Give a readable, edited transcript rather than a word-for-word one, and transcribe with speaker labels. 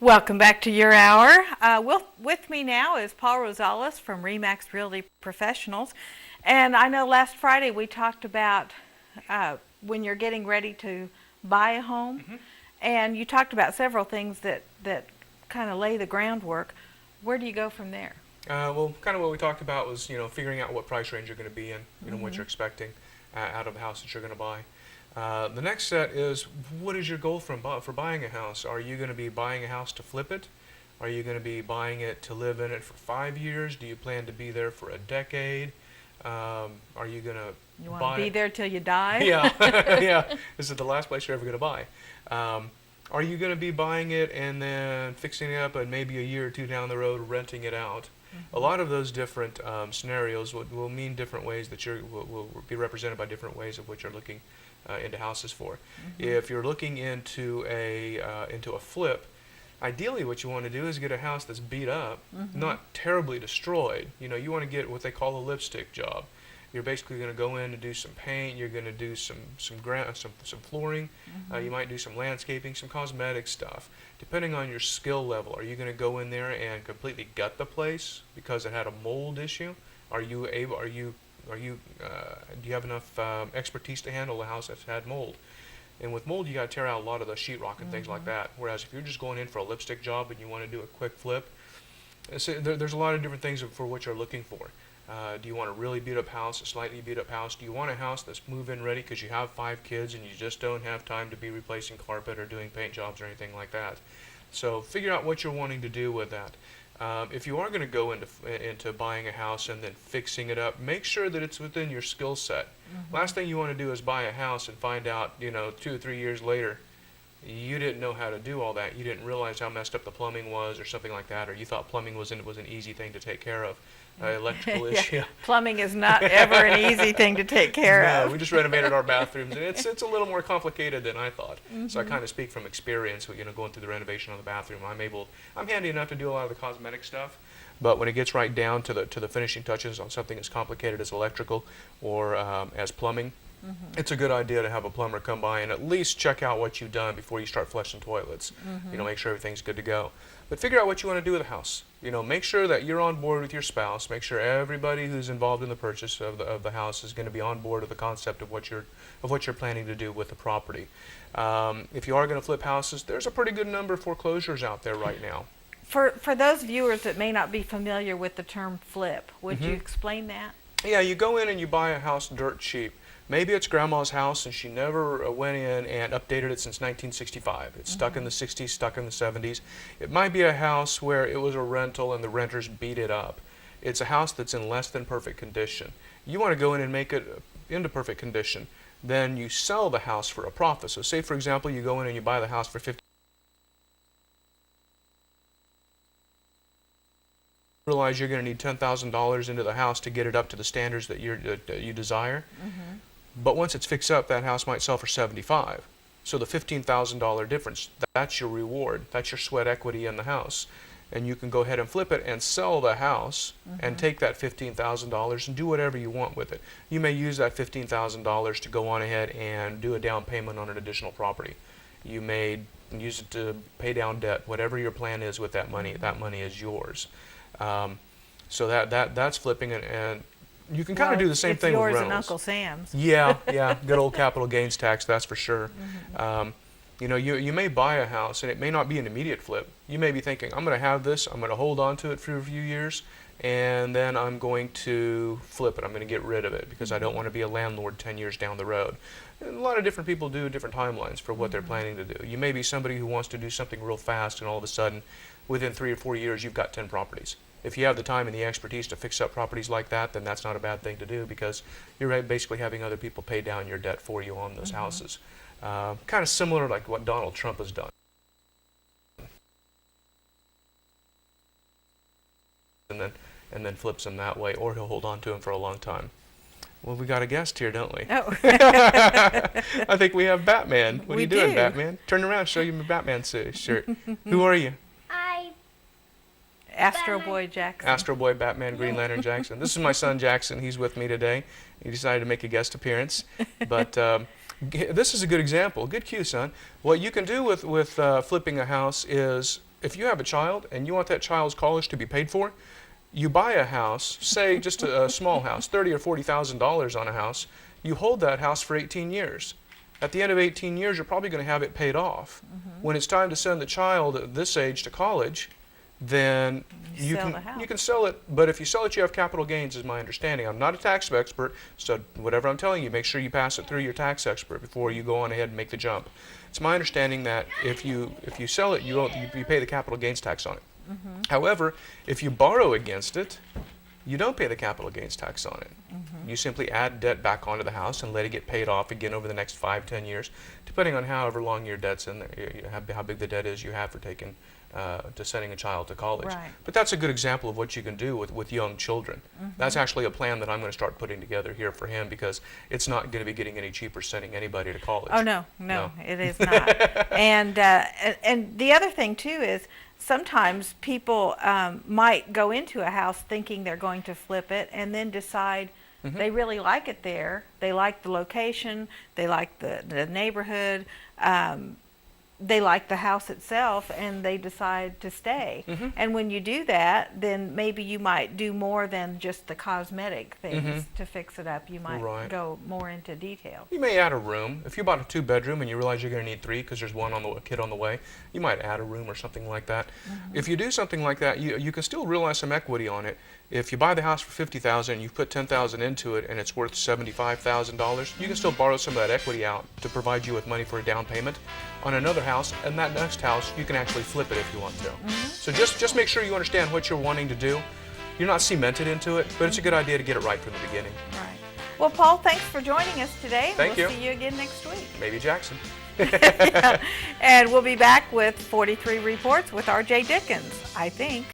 Speaker 1: Welcome back to your hour. With me now is Paul Rosales from Remax Realty Professionals. And I know last Friday we talked about when you're getting ready to buy a home. And you talked about several things that kind of lay the groundwork. Where do you go from there?
Speaker 2: Well, kind of what we talked about was, figuring out what price range you're going to be in, what you're expecting out of the house that you're going to buy. The next set is, what is your goal for buying a house? Are you going to be buying a house to flip it? Are you going to be buying it to live in it for 5 years? Do you plan to be there for a decade? Are you going to
Speaker 1: You want to be there till you die?
Speaker 2: Yeah, yeah. This is the last place you're ever going to buy. Are you going to be buying it and then fixing it up and maybe a year or two down the road renting it out? A lot of those different scenarios will mean different ways that will be represented by different ways of what you're looking into houses for. If you're looking into a flip, ideally what you want to do is get a house that's beat up, not terribly destroyed. You want to get what they call a lipstick job. You're basically going to go in and do some paint. You're going to do some flooring. You might do some landscaping, some cosmetic stuff. Depending on your skill level, are you going to go in there and completely gut the place because it had a mold issue? Do you have enough expertise to handle a house that's had mold? And with mold, you got to tear out a lot of the sheetrock and things like that. Whereas if you're just going in for a lipstick job and you want to do a quick flip, there's a lot of different things for what you're looking for. Do you want a really beat up house, a slightly beat up house? Do you want a house that's move-in ready because you have 5 kids and you just don't have time to be replacing carpet or doing paint jobs or anything like that? So figure out what you're wanting to do with that. If you are going to go into buying a house and then fixing it up, make sure that it's within your skill set. Last thing you want to do is buy a house and find out, 2 or 3 years later, you didn't know how to do all that. You didn't realize how messed up the plumbing was or something like that, or you thought plumbing was an easy thing to take care of. Electrical issue.
Speaker 1: Plumbing is not ever an easy thing to take care of.
Speaker 2: No, we just renovated our bathrooms, and it's a little more complicated than I thought. So I kind of speak from experience, going through the renovation on the bathroom. I'm handy enough to do a lot of the cosmetic stuff, but when it gets right down to the finishing touches on something as complicated as electrical or as plumbing, it's a good idea to have a plumber come by and at least check out what you've done before you start flushing toilets. Make sure everything's good to go. But figure out what you want to do with the house. Make sure that you're on board with your spouse. Make sure everybody who's involved in the purchase of the house is going to be on board with the concept of what you're planning to do with the property. If you are going to flip houses, there's a pretty good number of foreclosures out there right now.
Speaker 1: For those viewers that may not be familiar with the term flip, would you explain that?
Speaker 2: Yeah, you go in and you buy a house dirt cheap. Maybe it's grandma's house and she never went in and updated it since 1965. It's stuck in the 60s, stuck in the 70s. It might be a house where it was a rental and the renters beat it up. It's a house that's in less than perfect condition. You want to go in and make it into perfect condition. Then you sell the house for a profit. So say, for example, you go in and you buy the house for $50,000. Realize you're going to need $10,000 into the house to get it up to the standards that you desire. But once it's fixed up, that house might sell for $75,000. So the $15,000 difference, that's your reward. That's your sweat equity in the house. And you can go ahead and flip it and sell the house and take that $15,000 and do whatever you want with it. You may use that $15,000 to go on ahead and do a down payment on an additional property. You may use it to pay down debt. Whatever your plan is with that money is yours. So that's flipping it, and you can kind of do the same thing with rentals.
Speaker 1: It's yours and Uncle Sam's.
Speaker 2: Yeah, good old capital gains tax, that's for sure. You may buy a house, and it may not be an immediate flip. You may be thinking, I'm going to have this, I'm going to hold on to it for a few years, and then I'm going to flip it. I'm going to get rid of it because I don't want to be a landlord 10 years down the road. And a lot of different people do different timelines for what they're planning to do. You may be somebody who wants to do something real fast, and all of a sudden, within 3 or 4 years, you've got 10 properties. If you have the time and the expertise to fix up properties like that, then that's not a bad thing to do because you're basically having other people pay down your debt for you on those houses. Kind of similar like what Donald Trump has done. And then flips them that way, or he'll hold on to them for a long time. Well, we got a guest here, don't we?
Speaker 1: Oh.
Speaker 2: I think we have Batman. What are you doing, Batman? Turn around, show you my Batman shirt. Who are you?
Speaker 1: Astro Boy Jackson.
Speaker 2: Astro Boy, Batman, Green Lantern Jackson. This is my son Jackson. He's with me today. He decided to make a guest appearance. But this is a good example. Good cue, son. What you can do with flipping a house is if you have a child and you want that child's college to be paid for, you buy a house, say just a small house, $30,000 or $40,000 on a house. You hold that house for 18 years. At the end of 18 years, you're probably going to have it paid off. When it's time to send the child at this age to college, then you
Speaker 1: sell the house.
Speaker 2: can sell it. But if you sell it, you have capital gains, is my understanding. I'm not a tax expert, so whatever I'm telling you, make sure you pass it through your tax expert before you go on ahead and make the jump. It's my understanding that if you sell it, you pay the capital gains tax on it. However, if you borrow against it, you don't pay the capital gains tax on it. You simply add debt back onto the house and let it get paid off again over the next 5, 10 years, depending on however long your debt's in there, how big the debt is you have for taking to sending a child to college.
Speaker 1: Right.
Speaker 2: But that's a good example of what you can do with young children. That's actually a plan that I'm going to start putting together here for him, because it's not going to be getting any cheaper sending anybody to college.
Speaker 1: Oh, no, it is not. And the other thing, too, is sometimes people might go into a house thinking they're going to flip it and then decide they really like it there. They like the location. They like the neighborhood. They like the house itself, and they decide to stay. And when you do that, then maybe you might do more than just the cosmetic things to fix it up. You might
Speaker 2: Right.
Speaker 1: go more into detail.
Speaker 2: You may add a room. If you bought a 2-bedroom and you realize you're going to need 3 because there's one kid on the way, you might add a room or something like that. If you do something like that, you can still realize some equity on it. If you buy the house for $50,000, you've put $10,000 into it, and it's worth $75,000, you can still borrow some of that equity out to provide you with money for a down payment on another house, and that next house you can actually flip it if you want to. So just make sure you understand what you're wanting to do. You're not cemented into it, but it's a good idea to get it right from the beginning.
Speaker 1: Right. Well, Paul, thanks for joining us today.
Speaker 2: Thank you.
Speaker 1: We'll see you again next week.
Speaker 2: Maybe Jackson.
Speaker 1: And we'll be back with 43 Reports with R.J. Dickens, I think.